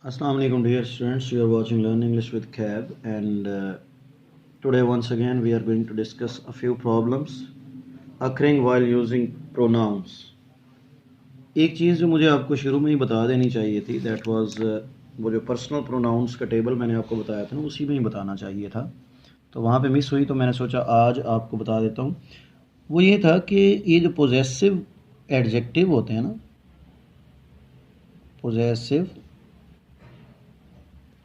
Assalamu alaikum dear students, you are watching Learn English with Cab, and today once again we are going to discuss a few problems occurring while using pronouns. एक चीज़ जो मुझे आपको शुरू में ही बता देनी चाहिए थी, दैट वाज वो जो पर्सनल प्रोनाउंस का टेबल मैंने आपको बताया था ना, उसी में ही बताना चाहिए था, तो वहाँ पे मिस हुई, तो मैंने सोचा आज आपको बता देता हूँ। वो ये था कि ये जो पोजेसिव एडजेक्टिव होते हैं ना, पोजेसिव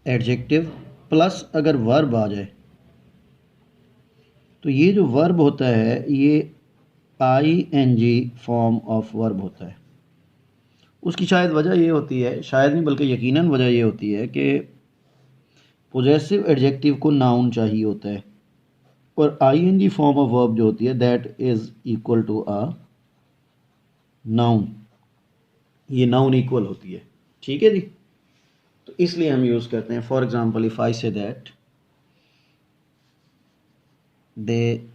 एडजेक्टिव प्लस अगर वर्ब आ जाए, तो ये जो वर्ब होता है ये ING फॉर्म ऑफ वर्ब होता है। उसकी शायद वजह ये होती है, शायद नहीं बल्कि यकीनन वजह ये होती है कि पोजेसिव एडजेक्टिव को नाउन चाहिए होता है, और ING फॉर्म ऑफ वर्ब जो होती है that is equal to a noun. ये नाउन इक्वल होती है, ठीक है जी। तो इसलिए हम यूज़ करते हैं। For example, if I say that they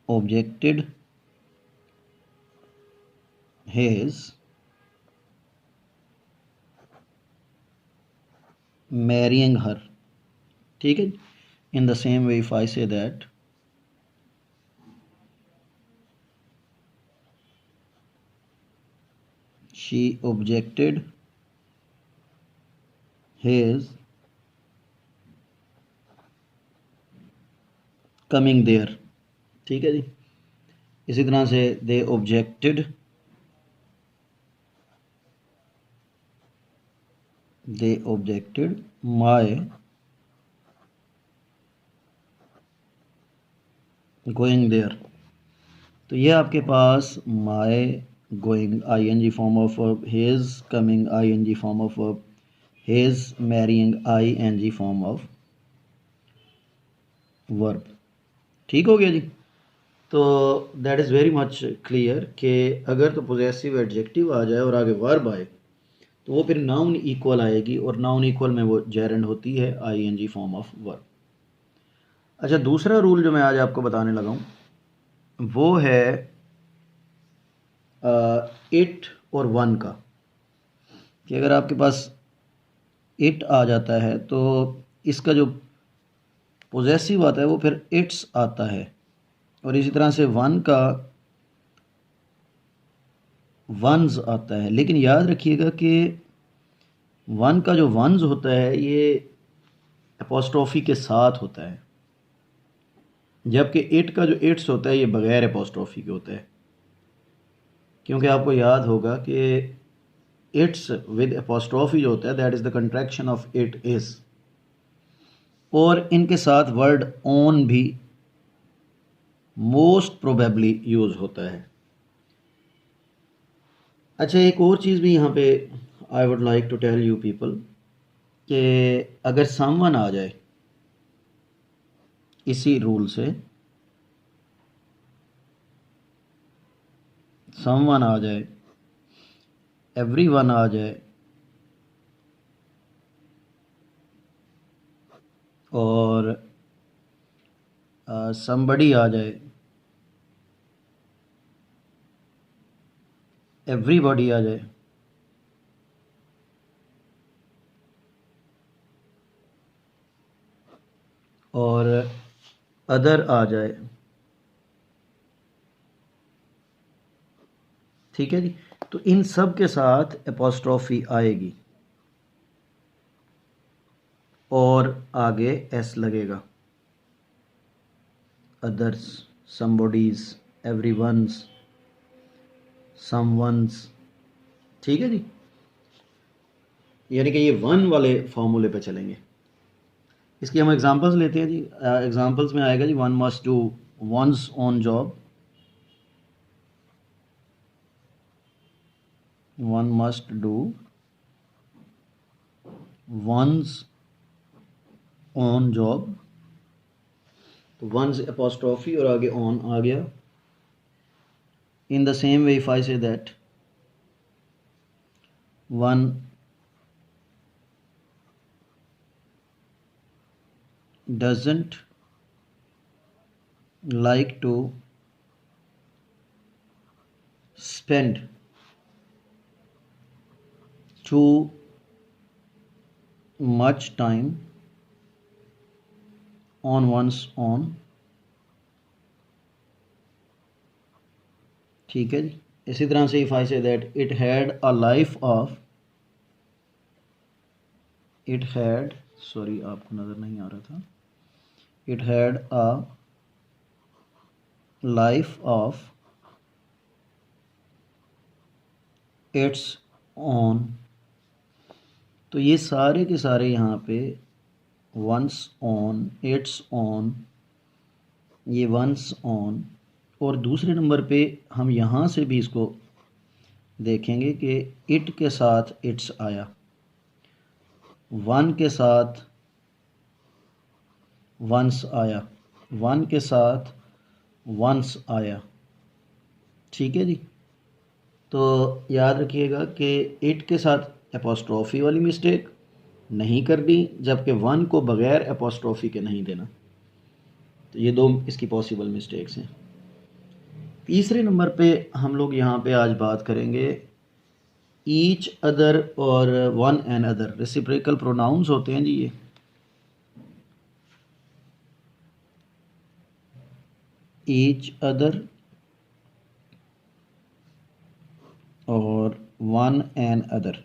objected his marrying her, ठीक है। In the same way if I say that she objected his coming there, ठीक है जी। इसी तरह से they objected my going there. तो ये आपके पास my going ING form of verb, his coming ING form of verb, his marrying ING form of verb, ठीक हो गया जी। तो that is very much clear कि अगर तो पोजेसिव एडजेक्टिव आ जाए और आगे वर्ब आए तो वो फिर नाउन इक्वल आएगी, और नाउन इक्वल में वो जेरेंड होती है ING फॉर्म ऑफ वर्ब। अच्छा, दूसरा रूल जो मैं आज आपको बताने लगा हूँ वो है इट और वन का, कि अगर आपके पास इट आ जाता है तो इसका जो पोजेसिव आता है वो फिर इट्स आता है, और इसी तरह से वन का वंस आता है। लेकिन याद रखिएगा कि वन का जो वंस होता है ये एपोस्ट्रोफी के साथ होता है, जबकि इट का जो इट्स होता है ये बगैर एपोस्ट्रोफी के होता है। क्योंकि आपको याद होगा कि इट्स विद एपोस्ट्रोफी जो होता है that is the contraction of it is, और इनके साथ वर्ड ऑन भी मोस्ट प्रोबेबली यूज़ होता है। अच्छा, एक और चीज़ भी यहाँ पे I would like to tell you people कि अगर समवन आ जाए इसी रूल से, समवन आ जाए, एवरीवन आ जाए, और समबडी आ जाए, एवरीबॉडी आ जाए, और अदर आ जाए, ठीक है जी। तो इन सब के साथ एपोस्ट्रोफी आएगी और आगे एस लगेगा। अदर्स, समबॉडीज, एवरीवन्स, समवन्स, ठीक है जी। यानी कि ये वन वाले फॉर्मूले पे चलेंगे। इसकी हम एग्जांपल्स लेते हैं जी। एग्जांपल्स में आएगा जी one must do one's own job, one must do one's own job, तो वंस एपोस्ट्रोफी और आगे ऑन आ गया। In the same way if I say that one doesn't like to spend too much time on one's own। ठीक है जी। इसी तरह से if I say that it had a life of, it had, sorry आपको नज़र नहीं आ रहा था, it had a life of its own. तो ये सारे के सारे यहाँ पे वंस ऑन, इट्स ऑन, ये वंस ऑन, और दूसरे नंबर पे हम यहाँ से भी इसको देखेंगे कि इट के साथ इट्स आया, वन के साथ वंस आया, वन के साथ वंस आया। ठीक है जी। तो याद रखिएगा कि इट के साथ एपोस्ट्रोफी वाली मिस्टेक नहीं करनी, जबकि वन को बग़ैर एपोस्ट्रोफी के नहीं देना। तो ये दो इसकी पॉसिबल मिस्टेक्स हैं। तीसरे नंबर पे हम लोग यहाँ पे आज बात करेंगे ईच अदर और one and other. Reciprocal pronouns होते हैं जी ये। ईच अदर और वन एंड अदर।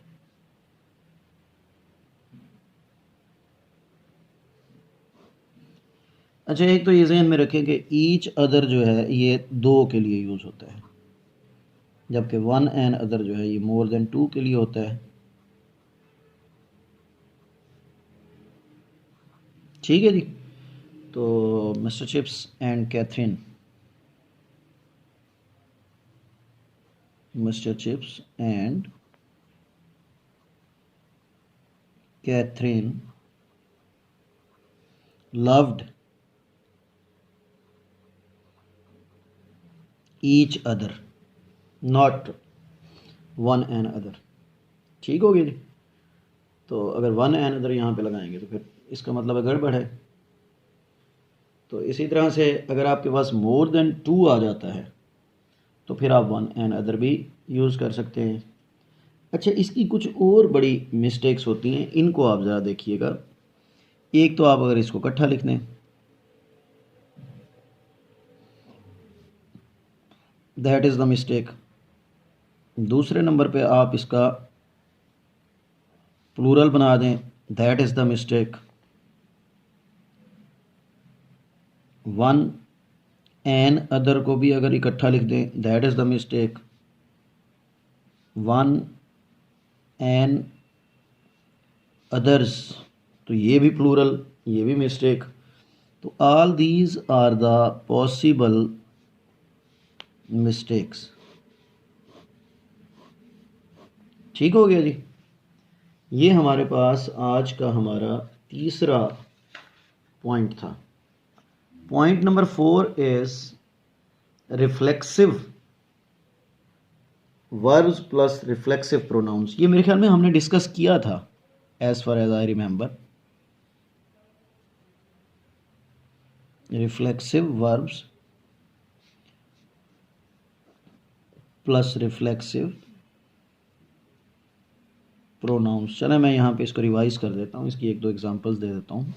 अच्छा, एक तो ये ज़हन में रखें कि ईच अदर जो है ये दो के लिए यूज़ होता है, जबकि वन एंड अदर जो है ये मोर देन टू के लिए होता है। ठीक है जी। तो mister Chips and Catherine, mister Chips and Catherine loved each other, not one and other। ठीक हो गया जी। तो अगर वन एंड अदर यहाँ पे लगाएंगे तो फिर इसका मतलब है गड़बड़ है। तो इसी तरह से अगर आपके पास मोर देन टू आ जाता है तो फिर आप वन एंड अदर भी यूज़ कर सकते हैं। अच्छा, इसकी कुछ और बड़ी मिस्टेक्स होती हैं, इनको आप ज़रा देखिएगा। एक तो आप अगर इसको इकट्ठा लिख दें, दैट इज़ द मिस्टेक। दूसरे नंबर पे आप इसका प्लूरल बना दें, that is the mistake. One another को भी अगर इकट्ठा लिख दें, that is the mistake. One anothers, तो ये भी प्लूरल, ये भी मिस्टेक। तो all these are the possible mistakes. ठीक हो गया जी। ये हमारे पास आज का हमारा तीसरा पॉइंट था। Point number 4 is reflexive verbs plus reflexive pronouns. ये मेरे ख्याल में हमने डिस्कस किया था as far as I remember. Reflexive verbs plus reflexive pronouns. चले मैं यहाँ पे इसको रिवाइज कर देता हूँ, इसकी एक दो एग्जांपल्स दे देता हूँ।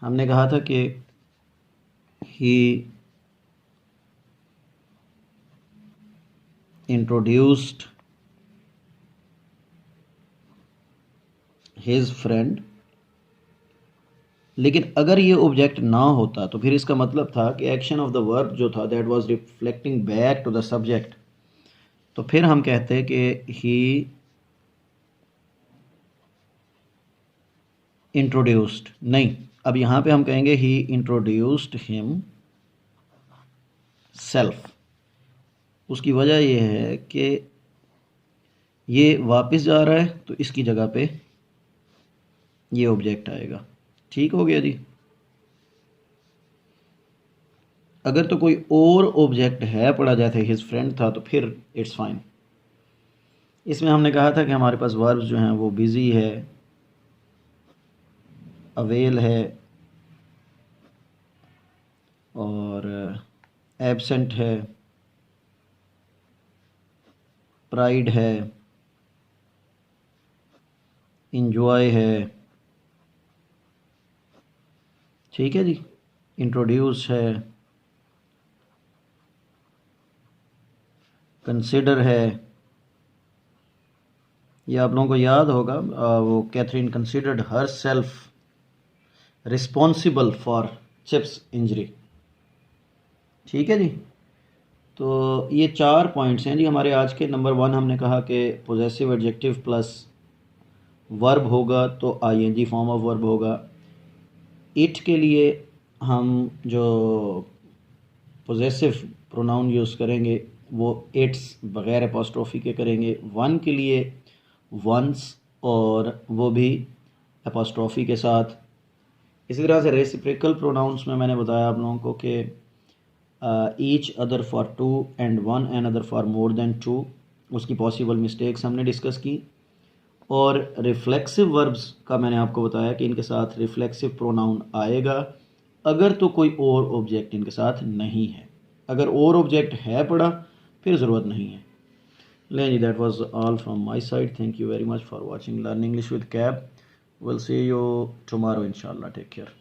हमने कहा था कि ही इंट्रोड्यूस्ड हिज फ्रेंड, लेकिन अगर ये ऑब्जेक्ट ना होता तो फिर इसका मतलब था कि एक्शन ऑफ द वर्ब जो था that was reflecting back to the subject. तो फिर हम कहते हैं कि ही इंट्रोड्यूस्ड, नहीं, अब यहाँ पे हम कहेंगे ही इंट्रोड्यूस्ड हिम सेल्फ। उसकी वजह यह है कि ये वापस जा रहा है तो इसकी जगह पे ये ऑब्जेक्ट आएगा। ठीक हो गया जी। अगर तो कोई और ऑब्जेक्ट है पड़ा जैसे हिज फ्रेंड था तो फिर इट्स फाइन। इसमें हमने कहा था कि हमारे पास वर्ब्स जो हैं वो बिज़ी है, अवेल है और एब्सेंट है, प्राइड है, इंजॉय है, ठीक है जी, इंट्रोड्यूस है, कंसिडर है। ये आप लोगों को याद होगा, वो Catherine considered herself responsible for Chips injury, ठीक है जी। तो ये 4 पॉइंट्स हैं जी हमारे आज के। नंबर 1 हमने कहा कि पोजेसिव एडजेक्टिव प्लस वर्ब होगा तो आईएनजी फॉर्म ऑफ वर्ब होगा। इट के लिए हम जो पोजेसिव प्रोनाउन यूज़ करेंगे वो इट्स बग़ैर एपोस्ट्रोफी के करेंगे। वन के लिए वंस, और वो भी एपोस्ट्रोफी के साथ। इसी तरह से रेसिप्रोकल प्रोनाउंस में मैंने बताया आप लोगों को कि each other for two and one and other for more than two, उसकी पॉसिबल मिस्टेक्स हमने डिस्कस की। और रिफ्लेक्सिव वर्ब्स का मैंने आपको बताया कि इनके साथ रिफ्लेक्सिव प्रोनाउन आएगा अगर तो कोई और ऑब्जेक्ट इनके साथ नहीं है। अगर और ऑब्जेक्ट है पड़ा फिर ज़रूरत नहीं है। लें जी, that was all from my side. Thank you very much for watching learn English with cab. Will see you tomorrow इंशाल्लाह। Take care.